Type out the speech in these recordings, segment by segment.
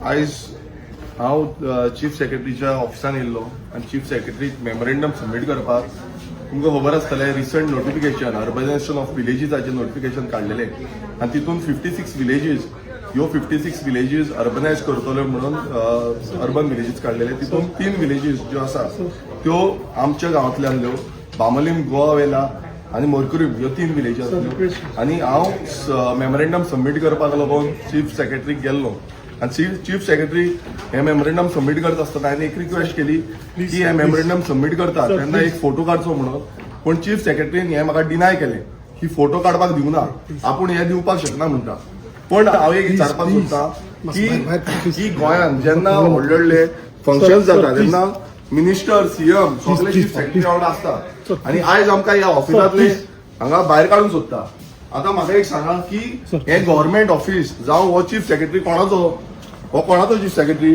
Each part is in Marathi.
आयज हांव चीफ सेक्रेटरीच्या ऑफिसान येयल्लो आनी चीफ सेक्रेटरीक मेमोरेंडम सबमीट करपाक. तुमकां खबर आसतलें रिसंट नोटिफिकेशन अर्बनायझेशन ऑफ विलेजीसाचें नोटिफिकेशन काडलेलें आनी तितून 56 विलेजीस ह्यो 56 विलेजीस अर्बनायज करतले म्हणून अर्बन विलेजीस काडलेले. तितून 3 विलेजीस ज्यो आसा त्यो आमच्या गांवांतल्यानल्यो बामलीम गोवावेला आनी मोरकुरीम ह्यो 3 विलेजी आसल्यो. आनी हांव मेमोरेंडम सबमीट करपाक लागून चीफ सेक्रेटरीक गेल्लो आनी चीफ सेक्रेटरी हे मेमोरेंडम सबमीट करता आसतना हांवें एक रिक्वेस्ट केली की हे मेमोरेंडम सबमीट करता तेन्ना एक फोटो काडचो म्हणून. पूण चीफ सेक्रेटरीन हे म्हाका डिनाय केलें की फोटो काडपाक दिवना, आपूण हे दिवपाक शकना म्हणटा. पण हांव एक विचारपाक सोदतां की गोंयांत जेन्ना व्हडले व्हडले फंक्शन्स जाता तेन्ना मिनिस्टर सीएम सगळे चीफ सेक्रेटरी वांगडा आसता आनी आयज आमकां ह्या ऑफिसांतले हांगा भायर काडून सोदता. आतां म्हाका एक सांगा की हे गव्हर्मेंट ऑफिस जावं हो चीफ सेक्रेटरी कोणाचो चीफ सेक्रेटरी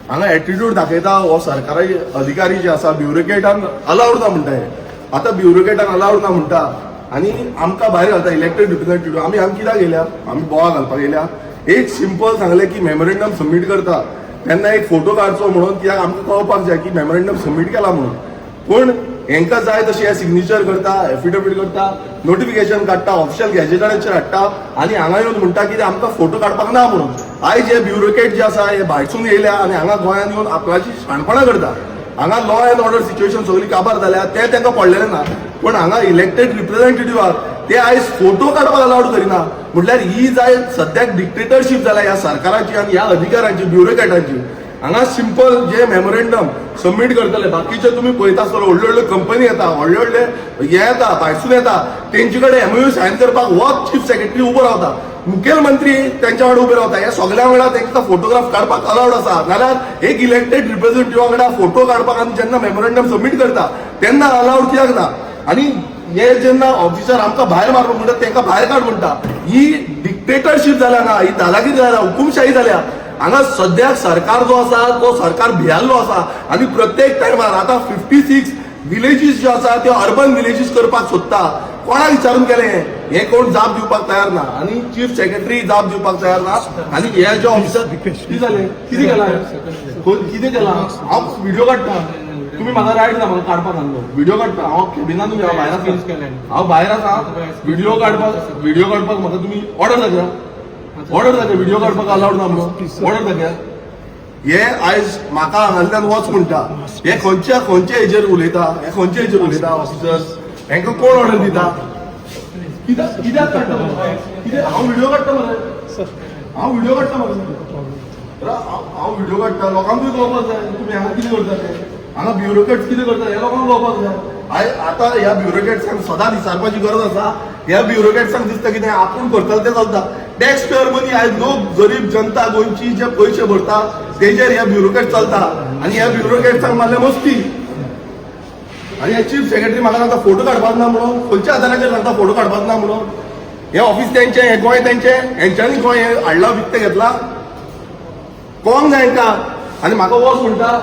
हांगा एटिट्यूड दाखयता हो सरकारी अधिकारी जे आसा ब्युरोक्रेटान अलाउड ना म्हणटा. हे आतां ब्युरोक्रेटान अलाउड ना म्हणटा आनी आमकां भायर घालता इलेक्टेड रिप्रेझेंटेटिव्ह. आमी हांगा कित्याक गेल्या, आमी बोवाळ घालपाक गेल्या. एक सिंपल सांगलें की मेमोरेंडम सबमीट करता तेन्ना एक फोटो काडचो म्हणून कित्याक आमकां कळपाक जाय की मेमोरेंडम सबमीट केला म्हणून. पूण हांकां जाय तशें सिग्नेचर करता, एफिडेविट करता, नोटिफिकेशन काडटा, ऑफिशियल गॅजेटाचेर हाडटा आनी हांगा येवन म्हणटा की आमकां फोटो काडपाक ना म्हणून. आयज हे ब्युरोक्रेट जे आसा हे भायरसून येयल्या आनी हांगा गोंयांत येवन आपणाची शाणपणां करता. हांगा लॉ एंड ऑर्डर सिच्युएशन सगळी काबार जाल्या ते तांकां पडलेलें ना. पूण हांगा इलेक्टेड रिप्रेझेंटेटिव्हाक ते आयज फोटो काडपाक अलाउड करिना म्हटल्यार ही जाय सद्याक डिक्टेटरशीप जाल्या ह्या सरकाराची आनी ह्या अधिकाऱ्यांची ब्युरोक्रेटांची. हांगा सिंपल जे मेमोरेंडम सबमीट करतले बाकीचे तुमी पळयता आसतलो व्हडल्यो व्हडल्यो कंपनी येता, व्हडले व्हडले हे येता भायरसून येता, तेंचे कडेन एमओयू सायन करपाक हो चीफ सेक्रेटरी उबो रावता, मुखेलमंत्री तेंच्या वांगडा उबे रावता. हे सगळ्या वांगडा तांकां फोटोग्राफ काडपाक अलाउड आसा. नाल्यार एक इलेक्टेड रिप्रेझेंटेटिव्हा वांगडा फोटो काडपाक आमी जेन्ना मेमोरेंडम सबमीट करता तेन्ना अलाउड कित्याक ना. आनी हे जेन्ना ऑफिसर आमकां भायर मारपाक म्हणटा तांकां भायर काड म्हणटा. ही डिक्टेटरशीप जाल्या ना, ही दादागिरी जाल्या, हुकुमशाही जाल्या. हांगा सद्याक सरकार जो आसा तो सरकार भियाल्लो आसा आनी प्रत्येक टायमार आतां 56 विलेजीस ज्यो आसा त्यो अर्बन विलेजीस करपाक सोदता. कोणाक विचारून केलें हे कोण जाप दिवपाक तयार ना आनी चीफ सेक्रेटरी जाप दिवपाक तयार ना. आनी हे जे ऑफिसर कितें जालें, कितें केलां, कितें केलां, हांव व्हिडिओ काडटा. तुम्ही म्हाका रायट ना म्हाका काडपाक सांगलो. व्हिडिओ काडटा हांव केबिनान तुमी हांव भायर आसा, हांव भायर आसा. व्हिडिओ काडपाक म्हाका तुमी ऑर्डर दाखया, ऑर्डर दाखया. व्हिडिओ काडपाक अलाउड ना म्हणून ऑर्डर दाखया. हे आयज म्हाका हांगांतल्यान वच म्हणटा. हे खंयच्या हेजेर उलयता, हे खंयच्या हेजेर उलयता ऑफिसर्स, हांकां कोण ऑर्डर दिता, कित्याक काडटा कित्याक. हांव व्हिडिओ काडटा मरे, हांव व्हिडिओ काडटा मरे, हांव व्हिडिओ काडटा. लोकांकूय कळपाक जाय तुमी हांगा कितें करता ते. हांगा ब्युरोक्रेट्स कितें करता हे लोकांक कळपाक जाय. आतां ह्या ब्युरोक्रेट्सांक सदां विचारपाची गरज आसा. ह्या ब्युरोक्रेट्सांक दिसता कितें आपूण करतले तें चलता. टॅक्स पेयर मनी आयज लोक गरीब जनता गोंयची जे पयशे भरता तेजेर ह्या ब्युरोक्रेट चलता आनी ह्या ब्युरोक्रेट्सांक मारले मस्ती. आनी हे चीफ सेक्रेटरी म्हाका सांगता फोटो काडपाक ना म्हणून, खंयच्या आदाराचेर सांगता फोटो काडपाक ना म्हणून. हे ऑफिस तेंचें, हे गोंय तेंचें, हेंच्यांनी गोंय हे हाडला विकतें घेतला. कोंक जाय हांकां. आनी म्हाका वच म्हणटा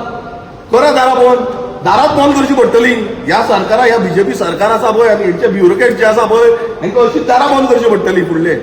करा दारात बंद करची पडटली. ह्या सरकारा, ह्या बीजेपी सरकार आसा पळय आनी हेंचे ब्युरोक्रेट जे आसा पळय हांकां अशीच दारां बंद करची पडटली फुडले.